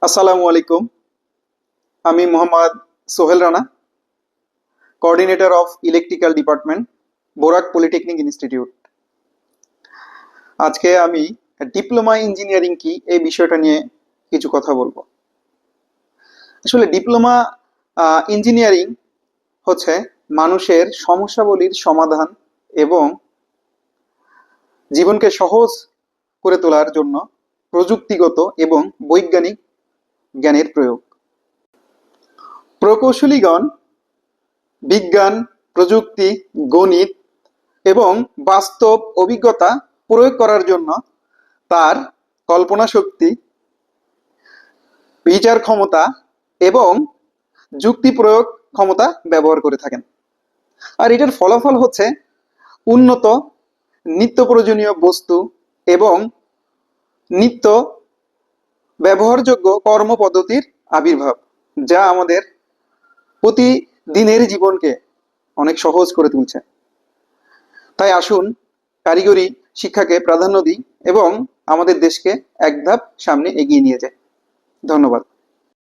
আসসালামু আলাইকুম। আমি Mohammad Sohel Rana, coordinator of electrical department, Borak polytechnic institute. আজকে আমি ডিপ্লোমা ইঞ্জিনিয়ারিং কি এই বিষয়টা নিয়ে কিছু কথা বলবো। আসলে ডিপ্লোমা ইঞ্জিনিয়ারিং হচ্ছে মানুষের সমস্যাবলীর সমাধান এবং জীবনকে সহজ করে তোলার জন্য প্রযুক্তিগত এবং বৈজ্ঞানিক জ্ঞানের প্রয়োগ। প্রকৌশলীগণ বিজ্ঞান, প্রযুক্তি, গণিত এবং বাস্তব অভিজ্ঞতা প্রয়োগ করার জন্য তার কল্পনা শক্তি, বিচার ক্ষমতা এবং যুক্তি প্রয়োগ ক্ষমতা ব্যবহার করে থাকেন। আর এটার ফলাফল হচ্ছে উন্নত নিত্য প্রয়োজনীয় বস্তু এবং নিত্য ব্যবহারযোগ্য কর্মপদ্ধতির আবির্ভাব, যা আমাদের প্রতিদিনের জীবনকে অনেক সহজ করে তুলছে। তাই আসুন কারিগরি শিক্ষাকে প্রাধান্য দিই এবং আমাদের দেশকে এক ধাপ সামনে এগিয়ে নিয়ে যাই। ধন্যবাদ।